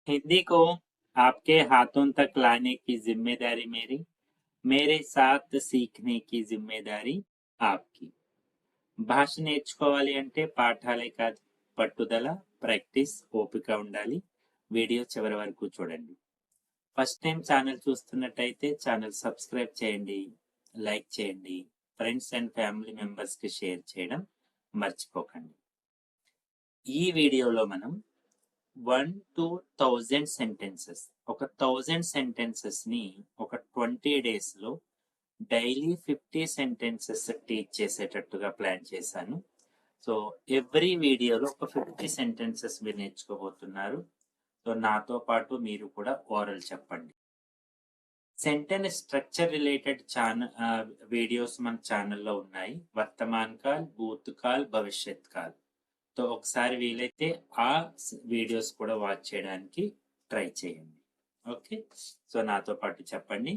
हिंदी को आपके हाथों तक लाने की जिम्मेदारी मेरी, मेरे साथ सीखने की जिम्मेदारी आपकी. భాష నేర్చుకోవాలి అంటే పాఠాలే కాదు, పట్టుదల, ప్రాక్టీస్, ఓపిక ఉండాలి. వీడియో చివరి వరకు చూడండి. ఫస్ట్ టైం ఛానల్ చూస్తున్నట్టయితే ఛానల్ సబ్స్క్రైబ్ చేయండి, లైక్ చేయండి, ఫ్రెండ్స్ అండ్ ఫ్యామిలీ మెంబర్స్ కి షేర్ చేయడం మర్చిపోకండి. ఈ వీడియోలో మనం 1 to 1000 సెంటెన్సెస్, ఒక 1000 సెంటెన్సెస్ ని ఒక 20 డేస్ లో డైలీ 50 సెంటెన్సెస్ టీచ్ చేసేటట్టుగా ప్లాన్ చేశాను. సో ఎవ్రీ వీడియోలో ఒక 50 సెంటెన్సెస్ మీరు నేర్చుకోబోతున్నారు. సో నాతో పాటు మీరు కూడా ఓరల్ చెప్పండి. సెంటెన్స్ స్ట్రక్చర్ రిలేటెడ్ వీడియోస్ మన ఛానల్లో ఉన్నాయి. వర్తమాన్ కాల్, భూత్ కాల్, భవిష్యత్ కాల్. సో ఒకసారి వీలైతే ఆ వీడియోస్ కూడా వాచ్ చేయడానికి ట్రై చేయండి. ఓకే, సో నాతో పాటు చెప్పండి.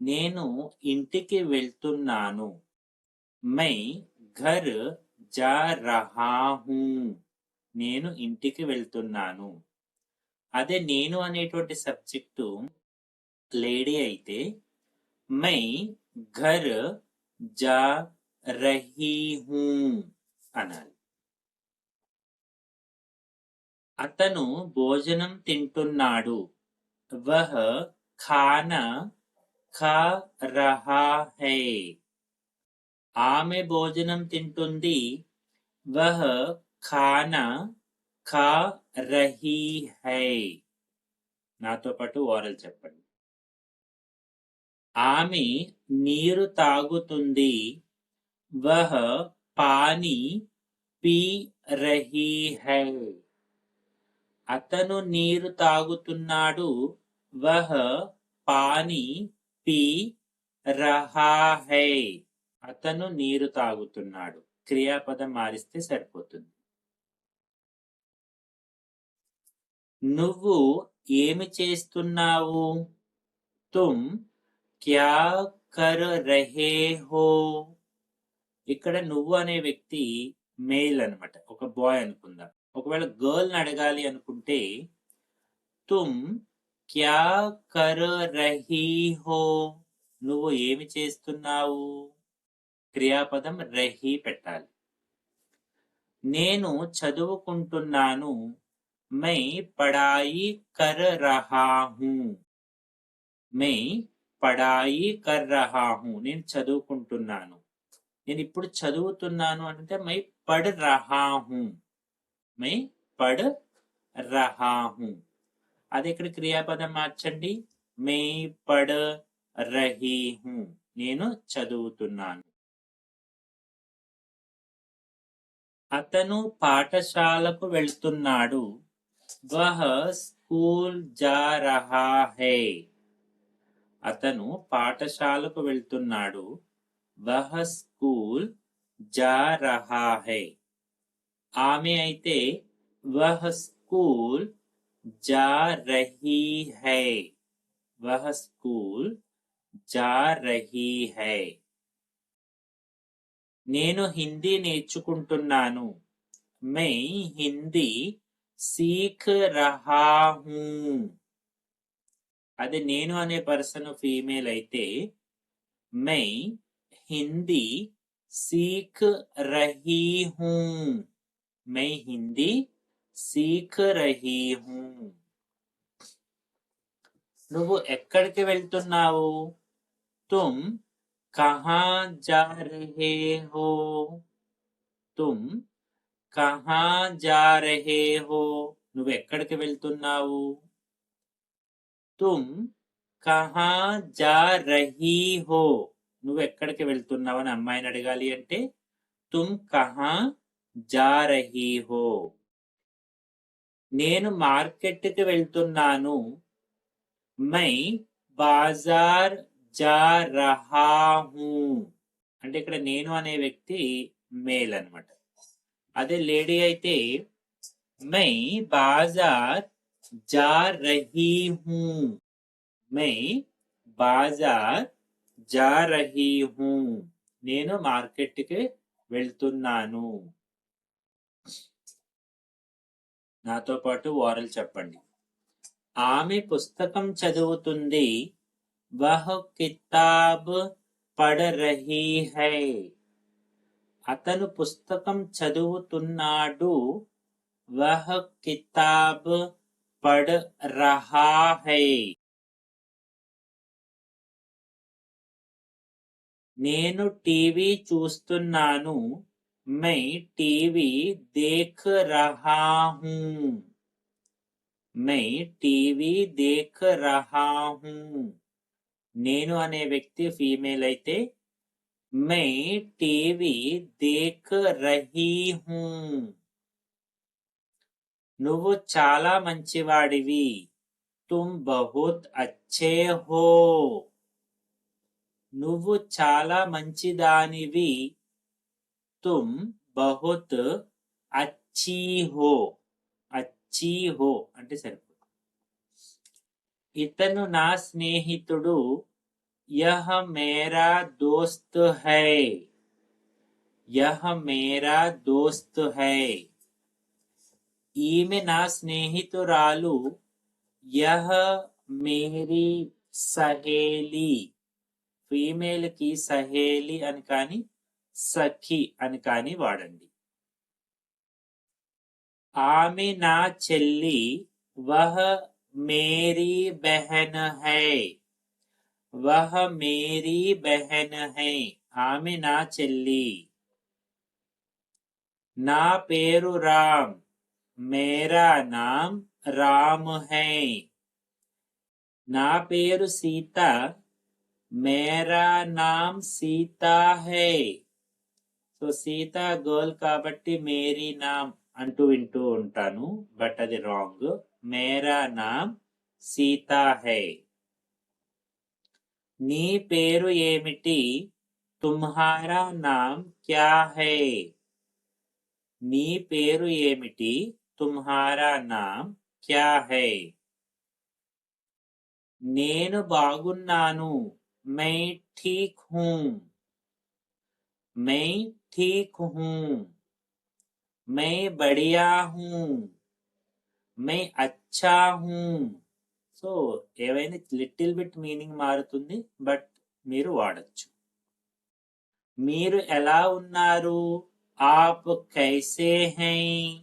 నేను ఇంటికి వెళ్తున్నాను. మై ఘర్ జా రహా హూ. నేను ఇంటికి వెళ్తున్నాను. అదే నేను అనేటువంటి సబ్జెక్టు లేడీ అయితే మై ఘర్ జా రహీ హూ అనాలి. అతను భోజనం తింటున్నాడు. వహ్ ఖానా ఖా రహా హై. ఆమె భోజనం తింటుంది. వహ్ ఖానా ఖా రహీ హై. నాతో పాటు ఓరల్ చెప్పండి. ఆమె నీరు తాగుతుంది. వహ్ పానీ పీ రహీ హై. అతను నీరు తాగుతున్నాడు. వహ్ పానీ పీ రహా హై. అతను నీరు తాగుతున్నాడు. క్రియాపదం మారిస్తే సరిపోతుంది. నువ్వు ఏమి చేస్తున్నావు? తుమ్ క్యా కర్ రహే హో. ఇక్కడ నువ్వు అనే వ్యక్తి మేల్ అనమాట, ఒక బాయ్ అనుకుందాం. ఒకవేళ గర్ల్ అడగాలి అనుకుంటే తుమ్ క్యా కర్ రహీ హో. నువ్వు ఏమి చేస్తున్నావు? క్రియాపదం రహీ పెట్టాలి. నేను చదువుకుంటున్నాను. మై పడాయి కర్ రహా హూ. మై పడాయి కర్ రహా హూ. నేను చదువుకుంటున్నాను. నేను ఇప్పుడు చదువుతున్నాను అంటే మై పడ్ రహా హూ. మై పడ్ రహా హూ. అది ఇక్కడ క్రియాపదం మార్చండి. మై పడ్ రహీ హూ. నేను చదువుతున్నాను. అతను పాఠశాలకు వెళ్తున్నాడు. వహ్ స్కూల్ జా రహా హై. అతను పాఠశాలకు వెళ్తున్నాడు. వహ్ స్కూల్ జా రహా హై. ఆమె అయితే వహ్ స్కూల్ जा रही है. वह स्कूल जा रही है. నేను హిందీ నేర్చుకుంటున్నాను. मैं हिंदी सीख रहा हूं. అదే నేను అనే పర్సన్ ఫీమేల్ అయితే मैं हिंदी सीख रही हूं. मैं हिंदी सीख रही हूं. నువ్వు ఎక్కడికి వెళ్తున్నావు? తుమ్ కహా జా రహే హో. తుమ్ కహా జా రహే హో. నువ్వు ఎక్కడికి వెళ్తున్నావు? తుమ్ కహా జా రహీ హో. నువ్వు ఎక్కడికి వెళ్తున్నావు అని అమ్మాయిని అడగాలి అంటే తుమ్ కహా జా రహీ హో. నేను మార్కెట్కి వెళ్తున్నాను. మై బాజార్ జా రహా హూ. అంటే ఇక్కడ నేను అనే వ్యక్తి మేల్ అనమాట. అదే లేడీ అయితే మై బాజార్ జా రహీ హూ. మై బాజార్ జా రహీ హూ. నేను మార్కెట్కి వెళ్తున్నాను. నాతో పాటు ఓరల్ చెప్పండి. ఆమె పుస్తకం చదువుతుంది. వహ్ కితాబ్ పఢ్ రహీ హై. అతను పుస్తకం చదువుతున్నాడు. వహ్ కితాబ్ పఢ్ రహా హై. నేను టీవీ చూస్తున్నాను. मैं टीवी देख रहा हूं. मैं टीवी देख रहा हूं. నేను అనే వ్యక్తి ఫీమేల్ అయితే मैं टीवी देख रही हूं. నువ్వు చాలా మంచివాడివి. तुम बहुत अच्छे हो. నువ్వు చాలా మంచిదానివి. तुम बहुत अच्छी हो. अच्छी हो అంటే సరిపోతుంది. ఇతను నా స్నేహితుడు. यह मेरा दोस्त है. यह मेरा दोस्त है. ఈమె నా స్నేహితురాలు. यह मेरी सहेली. ఫీమేల్ కి సహేలి అని కానీ సఖి అని కానీ వాడండి. ఆమె నా చెల్లి. వహ మేరీ బెహన్ హై. వహ మేరీ బెహన్ హై. ఆమె నా చెల్లి. నా పేరు రామ్. మేరా నామ్ రామ్ హై. నా పేరు సీత. మేరా నామ్ సీతా హై. సో సీత గర్ల్ కాబట్టి మేరీ నామ్ అంటూ వింటూ ఉంటాను, బట్ అది రాంగ్. మేరా నామ్ సీతా హై. నీ పేరు ఏమిటి? తుమ్హారా నామ్ క్యా హై. నీ పేరు ఏమిటి? తుమ్హారా నామ్ క్యా హై. నేను బాగున్నాను. मैं ठीक हूं. मैं ठीक हूं. मैं बढ़िया हूं. मैं अच्छा हूं. సో ఏవైనా లిటిల్ బిట్ మీనింగ్ మారుతుంది, బట్ మీరు వాడచ్చు. మీరు ఎలా ఉన్నారు? ఆప్ కైసే హై.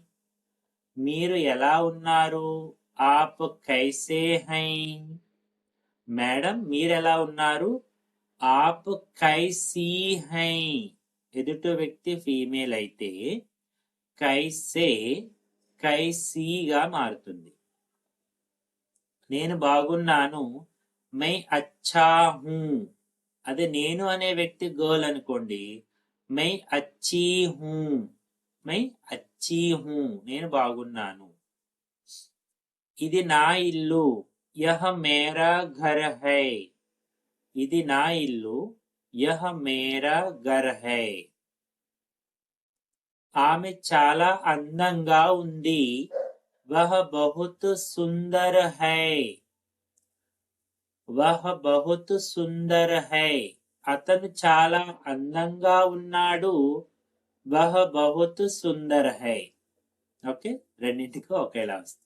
మీరు ఎలా ఉన్నారు? ఆప్ కైసే హై. మేడం మీరెలా ఉన్నారు? ఆప్ కైసీ హై. ఎదుటి వ్యక్తి ఫీమేల్ అయితే కైసే కైసీగా మారుతుంది. నేను బాగున్నాను. మై అచ్చా హూ. అదే నేను అనే వ్యక్తి గర్ల్ అనుకోండి, మై అచ్చీ హూ. మై అచ్చీ హూ. నేను బాగున్నాను. ఇది నా ఇల్లు. యహ మేరా ఘర్ హై. ఇది నా ఇల్లు. యహ మేరా ఘర్ హై. ఆమె చాలా అందంగా ఉంది. వహ బహుత్ సుందర్ హై. వహ బహుత్ సుందర్ హై. అతను చాలా అందంగా ఉన్నాడు. వహ బహుత్ సుందర్ హై. ఓకే, రెండింటికి ఒకేలా వస్తుంది.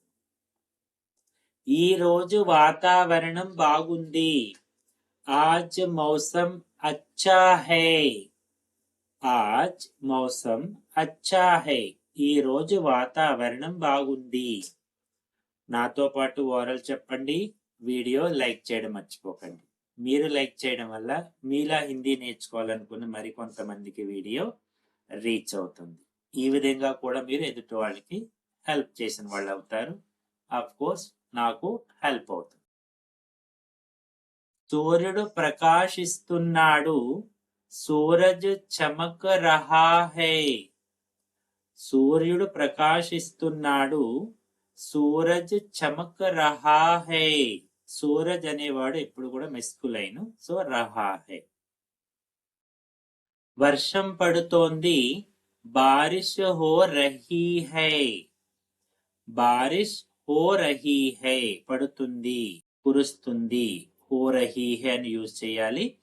ఈ రోజు వాతావరణం బాగుంది. आज मौसम अच्छा है. आज मौसम अच्छा है. ఈ రోజు వాతావరణం బాగుంది. నాతో పాటు ఓరల్ చెప్పండి. వీడియో లైక్ చేయడం మర్చిపోకండి. మీరు లైక్ చేయడం వల్ల మీలా హిందీ నేర్చుకోవాలనుకున్న మరికొంతమందికి వీడియో రీచ్ అవుతుంది. ఈ విధంగా కూడా మీరు ఎదుటి వాళ్ళకి హెల్ప్ చేసిన వాళ్ళు అవుతారు. ఆఫ్ కోర్స్ నాకు హెల్ప్ అవుతుంది. సూర్యుడు ప్రకాశిస్తున్నాడు. సూరజ్ చమక్ రహా హై. సూర్యుడు ప్రకాశిస్తున్నాడు. సూరజ్ చమక్ రహా హై. సూరజ్ అనేవాడు ఎప్పుడు కూడా మెస్కులైన్, సో రహా హై. వర్షం పడుతోంది. బారిష్ హో రహీ హై. బారిష్ హో రహీ హై. పడుతుంది, కురుస్తుంది. హో రహీ హై అని యూజ్ చేయాలి.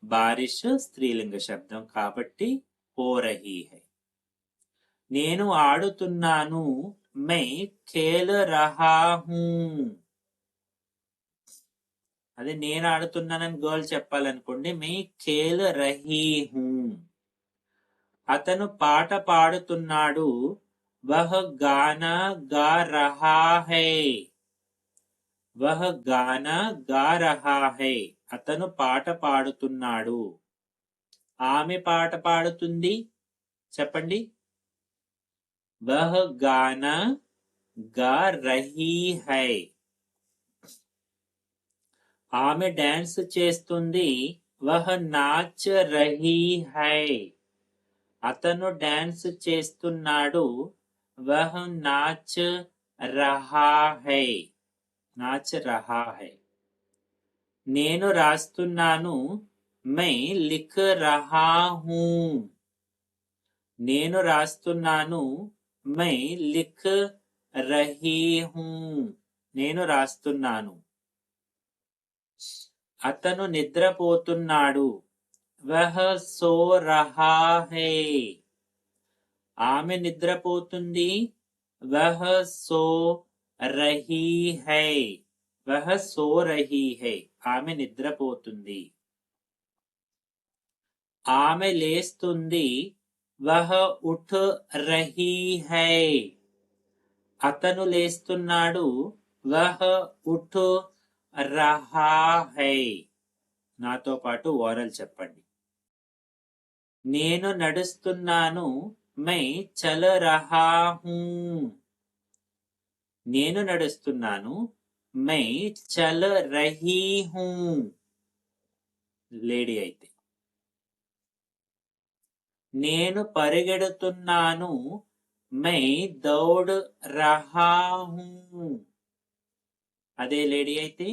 బారిష్ స్త్రీలింగ శబ్దం కాబట్టి హో రహీ హై. నేను ఆడుతున్నాను. మై ఖేల్ రహా హూ. అదే నేను ఆడుతున్నానని గర్ల్ చెప్పాలనుకోండి, మే ఖేల్ రహీ హూ. అతను పాట పాడుతున్నాడు, వహ్ గానా గా రహా హై. వహ్ గానా గా రహా హై. అతను పాట పాడుతున్నాడు. ఆమె పాట పాడుతుంది, చెప్పండి. వహ్ గానా గా రహీ హై. ఆమె డాన్స్ చేస్తుంది, వహ్ నాచ్ రహీ హై. అతను డాన్స్ చేస్తున్నాడు, వహ్ నాచ్ రహా హై. నాచ్ రహా హై. నేను రాస్తున్నాను, మై లిఖ్ రహా హూ. నేను రాస్తున్నాను, మై లిఖ్ రహీ హూ. నేను రాస్తున్నాను. అతను నిద్రపోతున్నాడు, వహ్ సో రహా హై. ఆమె నిద్రపోతుంది, వహ్ సో రహీ హై. వహ్ సో రహీ హై. ఆమె నిద్రపోతుంది. ఆమె లేస్తుంది, వహ్ ఉఠ్ రహీ హై. అతను లేస్తున్నాడు, వహ్ ఉఠ్ రహా హై. నాతో పాటు ఓరల్ చెప్పండి. నేను నడుస్తున్నాను, మై చల్ రహా హూ. నేను నడుస్తున్నాను, మై చల్ రహీ హూ. లేడీ అయితే. నేను పరిగెడుతున్నాను, మై దౌడ్ రహా హూ. అదే లేడీ అయితే,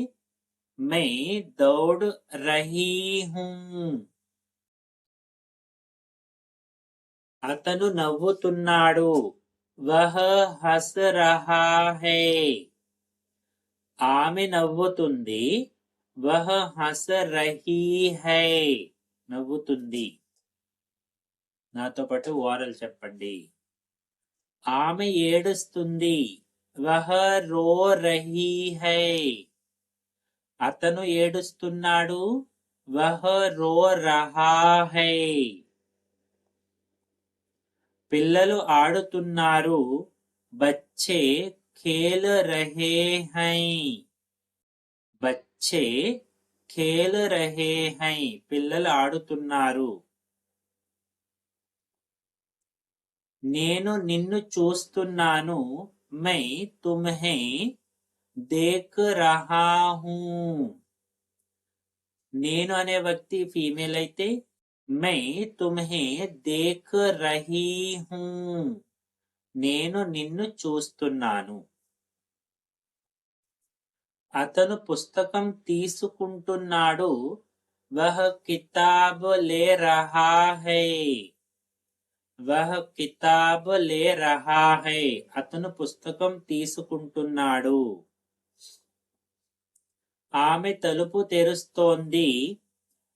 మై దౌడ్ రహీ హూ. అతను నవ్వుతున్నాడు, వహ్ హస్ రహా హై. ఆమె నవ్వుతుంది, వహ్ హస్ రహీ హై. నవ్వుతుంది. నాతో పాటు ఓరల్ చెప్పండి. ఆమె ఏడుస్తుంది, వహ్ రో రహీ హై. అతను ఏడుస్తున్నాడు, వహ్ రో రహా హై. పిల్లలు ఆడుతున్నారు, బచ్చే ఖేల్ రహే హై. బచ్చే ఖేల్ రహే హై. పిల్లలు ఆడుతున్నారు. నేను నిన్ను చూస్తున్నాను, మై తుమ్హే దేఖ్ రహా హూ. నేను అనే వ్యక్తి ఫీమేల్ అయితే, మై తుమ్హే దేఖ్ రహీ హూ. నేను నిన్ను చూస్తున్నాను. అతను పుస్తకం తీసుకుంటున్నాడు, వహ్ కితాబ్ లే రహా హై. వహ్ కితాబ్ లే రహా హై. అతను పుస్తకం తీసుకుంటున్నాడు. ఆమె తలుపు తెరుస్తోంది,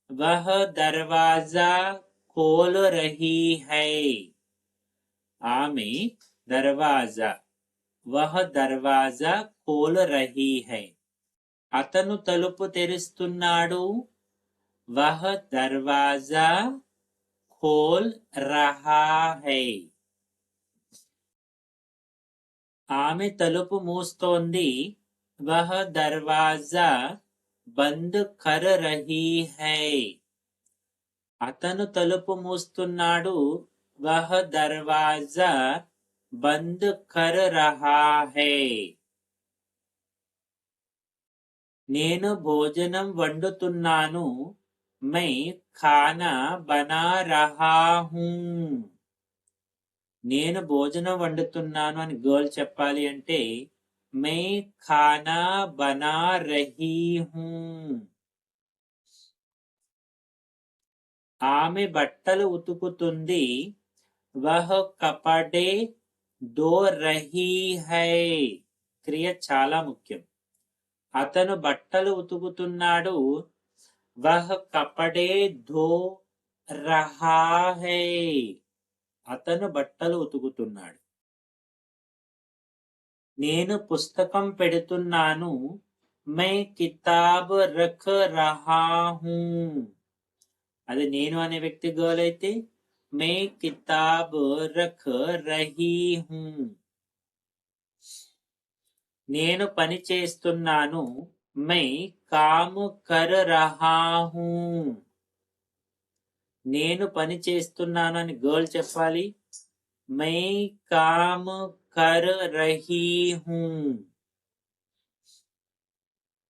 వహ్ దర్వాజా ఖోల్ రహీ హై. ఆమె దర్వాజా, వహ్ దర్వాజా ఖోల్ రహీ హై. అతను తలుపు తెరుస్తున్నాడు, వహ్ దర్వాజా ఖోల్ రహా హై. ఆమె తలుపు మూస్తోంది, వహ్ దర్వాజా బంద్ కర్ రహీ హై. అతను తలుపు మూస్తున్నాడు, వహ్ దర్వాజా బంద్ కర్ రహా హై. నేను భోజనం వండుతున్నాను, మై ఖానా బనా రహా హూ. నేను భోజనం వండుతున్నాను అని గర్ల్ చెప్పాలి అంటే, మై ఖానా బనా రహీ హూ. ఆమె బట్టలు ఉతుకుతుంది, వహ్ కపడే దో రహీ హై. క్రియ చాలా ముఖ్యం. అతను బట్టలు ఉతుకుతున్నాడు, వహ్ కపడే ధో రహా హై. అతను బట్టలు ఉతుకుతున్నాడు. నేను పుస్తకం పెడుతున్నాను, मैं किताब रख रहा हूँ అది నేను అనే వ్యక్తి గర్ల్ అయితే मैं किताब रख रही हूँ నేను పని చేస్తున్నాను मैं काम कर रहा हूँ నేను పని చేస్తున్నాను అని గర్ల్ చెప్పాలి मैं काम कर रही हूँ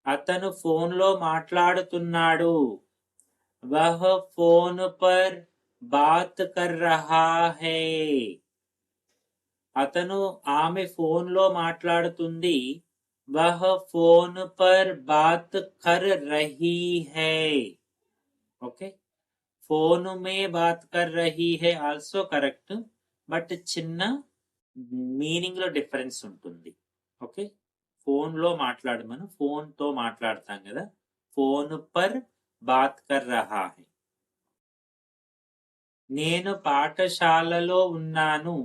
అతను ఫోన్లో మాట్లాడుతున్నాడు वह फोन पर बात कर रहा है అతను ఆమె ఫోన్లో మాట్లాడుతుంది वह फोन पर बात कर रही है ఓకే फोन में बात कर रही है ఆల్సో కరెక్ట్ బట్ చిన్న మీనింగ్ లో డిఫరెన్స్ ఉంటుంది ఓకే ఫోన్ లో మాట్లాడమను ఫోన్ తో మాట్లాడతాం కదా ఫోన్ పర్ బాత్ కర్ రహా హై నేను పాఠశాలలో ఉన్నాను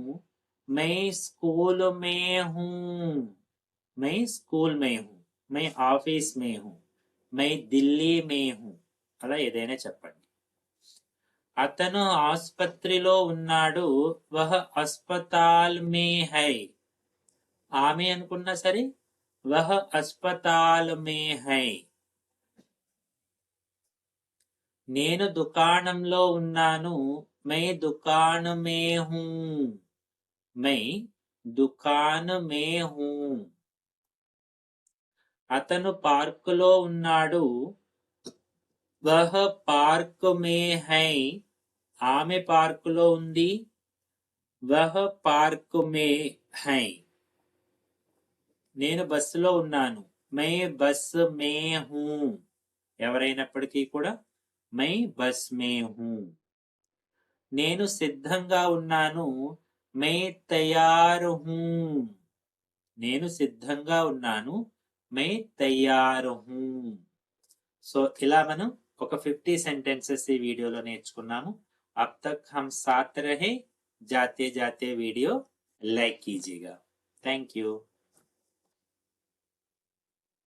मैं स्कूल में हूँ मैं स्कूल में हूँ मैं ऑफिस में हूँ मैं दिल्ली में हूँ అలా ఏదైనా చెప్పండి అతను ఆసుపత్రిలో ఉన్నాడు వహ అస్పతాల్ మే హై ఆమె అనుకున్నా సరే వహ అస్పతాల్ మే హై నేను దుకాణంలో ఉన్నాను मैं दुकान में हूँ मैं दुकान में हूँ అతను పార్కులో ఉన్నాడు వహ పార్క్ మే హై ఆమె పార్కులో ఉంది వహ పార్క్ మే హై నేను బస్సులో ఉన్నాను మై బస్ మే హూ ఎవరైనప్పటికీ కూడా మై బస్ మే హూ నేను సిద్ధంగా ఉన్నాను మై తయారు హూ నేను సిద్ధంగా ఉన్నాను మై తయారు హూ సో ఇలా మనం ఒక 50 సెంటెన్సెస్ ఈ వీడియోలో నేర్చుకున్నాము अब तक हम साथ रहे जाते जाते वीडियो लाइक कीजिएगा थैंक यू